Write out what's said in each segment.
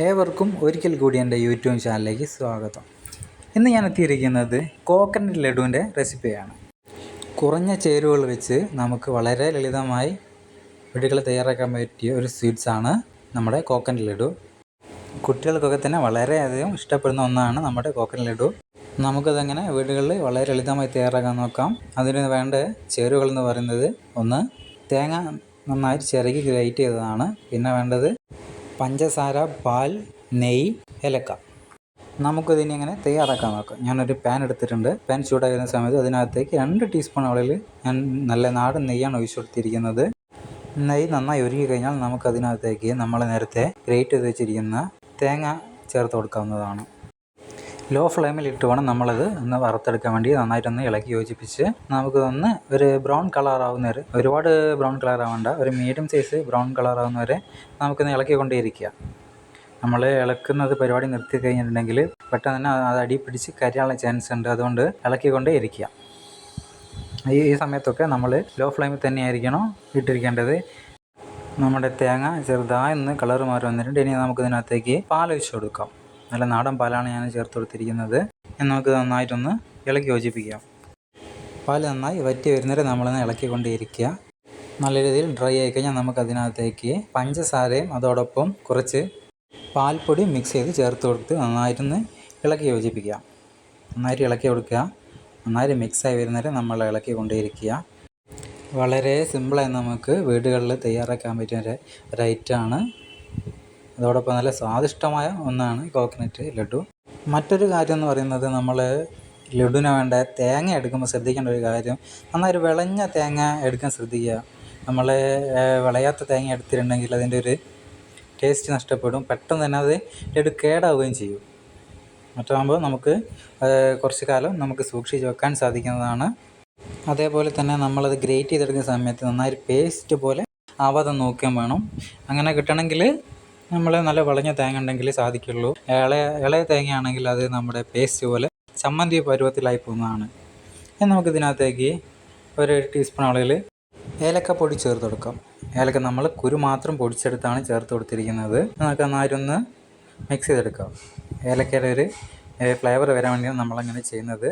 ഏവർക്കും ഒരിക്കൽ കൂടി എൻ്റെ യൂട്യൂബ് ചാനലിലേക്ക് സ്വാഗതം. ഇന്ന് ഞാൻ എത്തിയിരിക്കുന്നത് കോക്കനട്ട് ലഡുവിൻ്റെ റെസിപ്പിയാണ്. കുറഞ്ഞ ചേരുവകൾ വെച്ച് നമുക്ക് വളരെ ലളിതമായി വീടുകളിൽ തയ്യാറാക്കാൻ പറ്റിയ ഒരു സ്വീറ്റ്സാണ് നമ്മുടെ കോക്കനട്ട് ലഡു. കുട്ടികൾക്കൊക്കെ തന്നെ വളരെയധികം ഇഷ്ടപ്പെടുന്ന ഒന്നാണ് നമ്മുടെ കോക്കനട്ട് ലഡു. നമുക്കതങ്ങനെ വീടുകളിൽ വളരെ ലളിതമായി തയ്യാറാക്കാൻ നോക്കാം. അതിന് വേണ്ട ചേരുവകൾ എന്ന് പറയുന്നത്, ഒന്ന് തേങ്ങ നന്നായി ചിരകി ഗ്രേറ്റ് ചെയ്തതാണ്. പിന്നെ വേണ്ടത് പഞ്ചസാര, പാൽ, നെയ്യ്, ഏലക്ക. നമുക്കിതിനെ എങ്ങനെ തയ്യാറാക്കാൻ നോക്കാം. ഞാനൊരു പാൻ എടുത്തിട്ടുണ്ട്. പാൻ ചൂടായി വരുന്ന സമയത്ത് അതിനകത്തേക്ക് 2 ടീസ്പൂൺ അളവിൽ ഞാൻ നല്ല നാടൻ നെയ്യാണ് ഒഴിച്ചു കൊടുത്തിരിക്കുന്നത്. നെയ്യ് നന്നായി ഉരുകി കഴിഞ്ഞാൽ നമുക്കതിനകത്തേക്ക് നമ്മൾ നേരത്തെ ഗ്രേറ്റ് ചെയ്ത് വെച്ചിരിക്കുന്ന തേങ്ങ ചേർത്ത് കൊടുക്കാവുന്നതാണ്. ലോ ഫ്ലെയിമിൽ ഇട്ട് വേണം നമ്മളത് ഒന്ന് വറുത്തെടുക്കാൻ വേണ്ടി നന്നായിട്ടൊന്ന് ഇളക്കി യോജിപ്പിച്ച് നമുക്കൊന്ന് ഒരു ബ്രൗൺ കളർ ആവുന്നവരെ, ഒരുപാട് ബ്രൗൺ കളർ ആവേണ്ട, ഒരു മീഡിയം സൈസ് ബ്രൗൺ കളർ ആവുന്നവരെ നമുക്കൊന്ന് ഇളക്കിക്കൊണ്ടേയിരിക്കുക. നമ്മൾ ഇളക്കുന്നത് പരിപാടി നിർത്തി കഴിഞ്ഞിട്ടുണ്ടെങ്കിൽ പെട്ടെന്ന് തന്നെ അത് അടി പിടിച്ച് കരിയാനുള്ള ചാൻസ് ഉണ്ട്. അതുകൊണ്ട് ഇളക്കിക്കൊണ്ടേ ഇരിക്കുക. ഈ സമയത്തൊക്കെ നമ്മൾ ലോ ഫ്ലെയിമിൽ തന്നെയായിരിക്കണം ഇട്ടിരിക്കേണ്ടത്. നമ്മുടെ തേങ്ങ ചെറുതായി ഒന്ന് കളർ മാറി വന്നിട്ടുണ്ട്. ഇനി നമുക്കിതിനകത്തേക്ക് പാൽ ഒഴിച്ച് കൊടുക്കാം. നല്ല നാടൻ പാലാണ് ഞാൻ ചേർത്ത് കൊടുത്തിരിക്കുന്നത്. നമുക്ക് നന്നായിട്ടൊന്ന് ഇളക്കി യോജിപ്പിക്കാം. പാൽ നന്നായി വറ്റി വരുന്നവരെ നമ്മളൊന്ന് ഇളക്കിക്കൊണ്ടേയിരിക്കുക. നല്ല രീതിയിൽ ഡ്രൈ ആയി കഴിഞ്ഞാൽ നമുക്കതിനകത്തേക്ക് പഞ്ചസാരയും അതോടൊപ്പം കുറച്ച് പാൽപ്പൊടി മിക്സ് ചെയ്ത് ചേർത്ത് കൊടുത്ത് നന്നായിട്ടൊന്ന് ഇളക്കി യോജിപ്പിക്കുക. നന്നായിട്ട് ഇളക്കി കൊടുക്കുക. നന്നായിട്ട് മിക്സായി വരുന്നവരെ നമ്മൾ ഇളക്കി കൊണ്ടേയിരിക്കുക. വളരെ സിമ്പിളായി നമുക്ക് വീടുകളിൽ തയ്യാറാക്കാൻ പറ്റിയ ഒരു ഐറ്റമാണ്. അതോടൊപ്പം നല്ല സ്വാദിഷ്ടമായ ഒന്നാണ് കോക്കനട്ട് ലഡു. മറ്റൊരു കാര്യം എന്ന് പറയുന്നത്, നമ്മൾ ലഡുവിന് വേണ്ട തേങ്ങ എടുക്കുമ്പോൾ ശ്രദ്ധിക്കേണ്ട ഒരു കാര്യം, നന്നായിട്ട് വിളഞ്ഞ തേങ്ങ എടുക്കാൻ ശ്രദ്ധിക്കുക. നമ്മൾ വിളയാത്ത തേങ്ങ എടുത്തിട്ടുണ്ടെങ്കിൽ അതിൻ്റെ ഒരു ടേസ്റ്റ് നഷ്ടപ്പെടും. പെട്ടെന്ന് തന്നെ അത് ലഡു കേടാവുകയും ചെയ്യും. മറ്റാകുമ്പോൾ നമുക്ക് കുറച്ച് കാലം നമുക്ക് സൂക്ഷിച്ച് വെക്കാൻ സാധിക്കുന്നതാണ്. അതേപോലെ തന്നെ നമ്മളത് ഗ്രേറ്റ് ചെയ്തെടുക്കുന്ന സമയത്ത് നന്നായിട്ട് പേസ്റ്റ് പോലെ ആവാതെ നോക്കുകയും വേണം. അങ്ങനെ കിട്ടണമെങ്കിൽ നമ്മൾ നല്ല വിളഞ്ഞ തേങ്ങ ഉണ്ടെങ്കിൽ സാധിക്കുള്ളൂ. ഇളയ തേങ്ങയാണെങ്കിൽ അത് നമ്മുടെ പേസ്റ്റ് പോലെ ചമ്മന്തി പരുവത്തിലായി പോകുന്നതാണ്. നമുക്കിതിനകത്തേക്ക് ഒരു ടീസ്പൂൺ അളവിൽ ഏലക്കപ്പൊടി ചേർത്ത് കൊടുക്കാം. ഏലക്ക നമ്മൾ കുരു മാത്രം പൊടിച്ചെടുത്താണ് ചേർത്ത് കൊടുത്തിരിക്കുന്നത്. നമുക്ക് നന്നായിട്ടൊന്ന് മിക്സ് ചെയ്തെടുക്കാം. ഏലക്കയുടെ ഒരു ഫ്ലേവർ വരാൻ വേണ്ടിയാണ് നമ്മളങ്ങനെ ചെയ്യുന്നത്.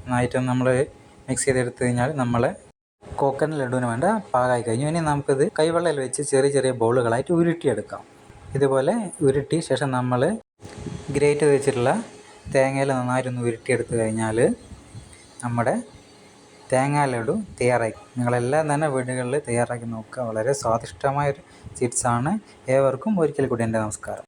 നന്നായിട്ടൊന്ന് നമ്മൾ മിക്സ് ചെയ്തെടുത്ത് കഴിഞ്ഞാൽ നമ്മളെ കോക്കനട്ട് ലഡുവിന് വേണ്ട പാകമായി കഴിഞ്ഞു. ഇനി നമുക്കിത് കൈവെള്ളയിൽ വെച്ച് ചെറിയ ചെറിയ ബോളുകളായിട്ട് ഉരുട്ടിയെടുക്കാം. ഇതുപോലെ ഉരുട്ടി ശേഷം നമ്മൾ ഗ്രേറ്റ് ചെയ്ത് വെച്ചിട്ടുള്ള തേങ്ങയിൽ നന്നായിട്ടൊന്ന് ഉരുട്ടിയെടുത്ത് കഴിഞ്ഞാൽ നമ്മുടെ തേങ്ങാ ലഡു തയ്യാറായി. നിങ്ങളെല്ലാം തന്നെ വീടുകളിൽ തയ്യാറാക്കി നോക്കുക. വളരെ സ്വാദിഷ്ടമായൊരു സ്വീറ്റ്സാണ്. ഏവർക്കും ഒരിക്കൽ കൂടി എൻ്റെ നമസ്കാരം.